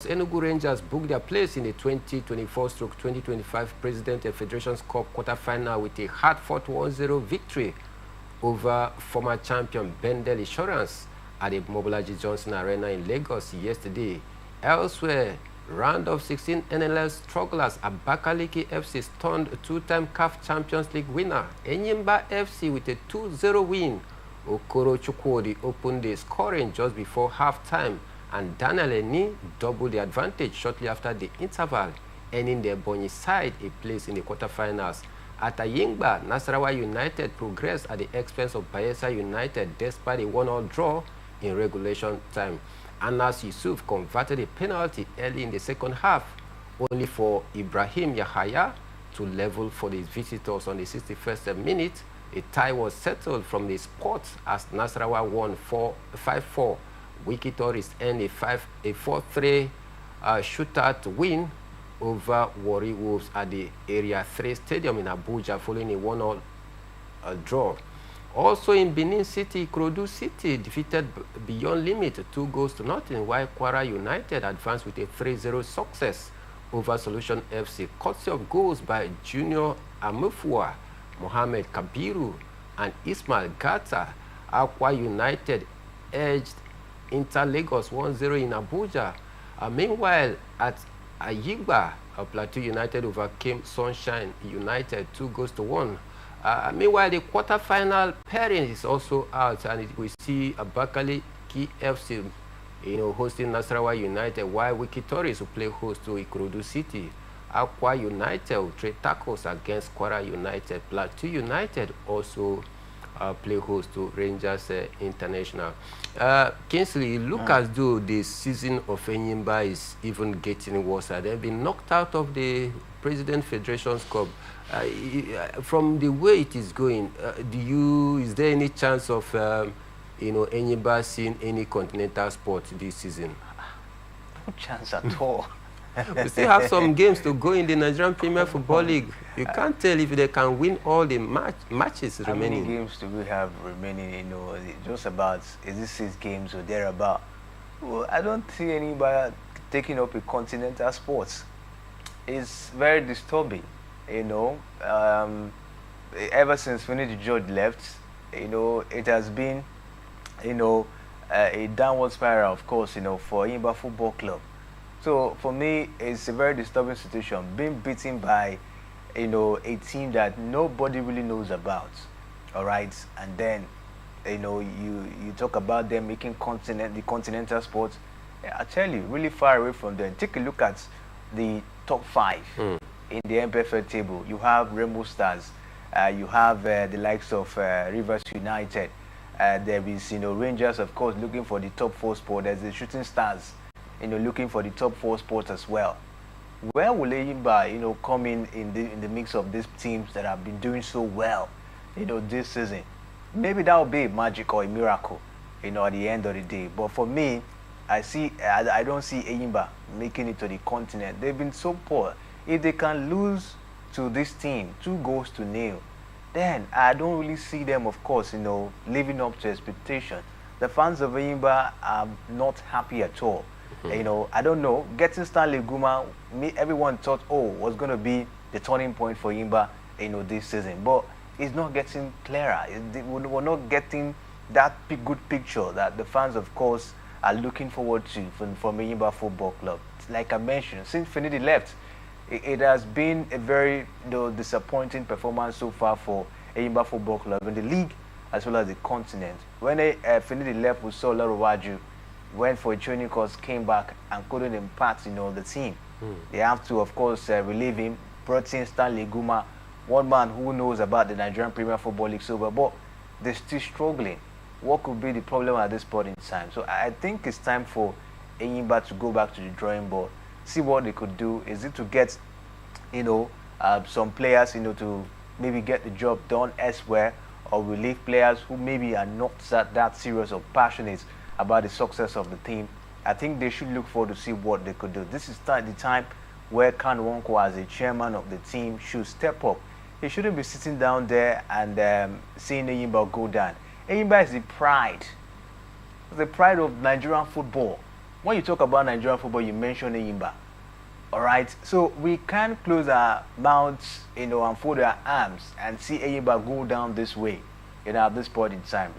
Enugu Rangers booked their place in the 2024-2025 President and Federations Cup quarterfinal with a hard-fought 1-0 victory over former champion Bendel Insurance at the Mobolaji Johnson Arena in Lagos yesterday. Elsewhere, round of 16 NLL strugglers Abakaliki FC stunned two-time CAF Champions League winner Enyimba FC with a 2-0 win. Okoro Chukwudi opened the scoring just before half-time, and Daniel Eni doubled the advantage shortly after the interval, earning the Ebonyi side a place in the quarterfinals. At Ayingba, Nasarawa United progressed at the expense of Bayelsa United despite a 1-1 draw in regulation time. Anas Yusuf converted a penalty early in the second half, only for Ibrahim Yahaya to level for the visitors on the 61st minute. A tie was settled from the spot as Nasarawa won 5-4. Wiki Tourists earned a 4-3 shootout win over Warri Wolves at the Area 3 Stadium in Abuja following a 1-1 draw. Also in Benin City, Ikorodu City defeated Beyond Limit 2-0, while Kwara United advanced with a 3-0 success over Solution FC, courtesy of goals by Junior Amufua, Mohamed Kabiru, and Ismail Gata. Akwa United edged Inter Lagos 1-0 in Abuja. Meanwhile, at Ayigba, Plateau United overcame Sunshine United 2-1. Meanwhile, the quarterfinal pairing is also out, and we see Abakaliki FC, hosting Nasarawa United, while Wiki Tourists will play host to Ikorodu City. Akwa United will trade tackles against Kwara United. Plateau United also play host to Rangers International. Kingsley, look as though the season of Enyimba is even getting worse. They've been knocked out of the President Federations Cup. From the way it is going, is there any chance of Enyimba seeing any continental sport this season? No chance at all. We still have some games to go in the Nigerian Premier Football League. You can't tell if they can win all the matches remaining. How many games do we have remaining? Just about, is it 6 games or thereabout? Well, I don't see anybody taking up a continental sport. It's very disturbing, ever since Finidi George left, it has been, a downward spiral, of course, for Enyimba Football Club. So for me, it's a very disturbing situation, being beaten by, a team that nobody really knows about. All right, and then, you talk about them making the continental sport. I tell you, really far away from them. Take a look at the top 5 in the MPFL table. You have Rainbow Stars, you have the likes of Rivers United. There is, Rangers, of course, looking for the top 4 spot. There's the Shooting Stars, looking for the top 4 spots as well. Where will Enyimba, come in the mix of these teams that have been doing so well, this season? Maybe that will be a magic or a miracle, at the end of the day. But for me, I don't see Enyimba making it to the continent. They've been so poor. If they can lose to this team 2-0, then I don't really see them, of course, living up to expectation. The fans of Enyimba are not happy at all. I don't know, getting Stanley Guma, everyone thought, was going to be the turning point for Enyimba, this season. But it's not getting clearer. We're not getting that good picture that the fans, of course, are looking forward to from Enyimba Football Club. Like I mentioned, since Finidi left, it has been a very disappointing performance so far for Enyimba Football Club in the league as well as the continent. When Finidi left, we saw Olorewaju went for a training course, came back and couldn't impact, the team. They have to, of course, relieve him. Brought in Stanley Guma, one man who knows about the Nigerian Premier Football League so well, but they're still struggling. What could be the problem at this point in time? So I think it's time for Enyimba to go back to the drawing board, see what they could do. Is it to get, some players, to maybe get the job done elsewhere, or relieve players who maybe are not that serious or passionate about the success of the team? I think they should look forward to see what they could do. This is the time where Kan Wonko, as a chairman of the team, should step up. He shouldn't be sitting down there and seeing Enyimba go down. Enyimba is the pride of Nigerian football. when you talk about Nigerian football, you mention Enyimba. All right, so we can't close our mouths, and fold our arms and see Enyimba go down this way, at this point in time.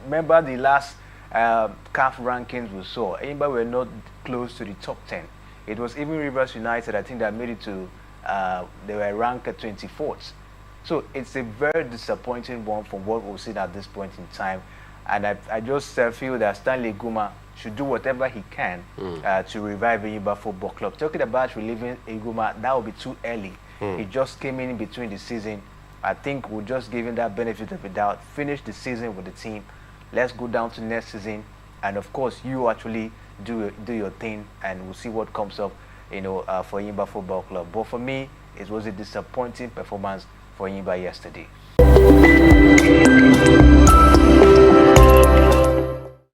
Remember the last CAF rankings we saw, Enyimba were not close to the top 10. It was even Rivers United, I think, that made it to, they were ranked at 24th. So it's a very disappointing one from what we've seen at this point in time. And I just feel that Stanley Guma should do whatever he can to revive Enyimba Football Club. Talking about reliving Guma, that would be too early. He just came in between the season. I think we'll just give him that benefit of the doubt, finish the season with the team. Let's go down to next season. And of course, you actually do your thing, and we'll see what comes up, for Enyimba Football Club. But for me, it was a disappointing performance for Enyimba yesterday.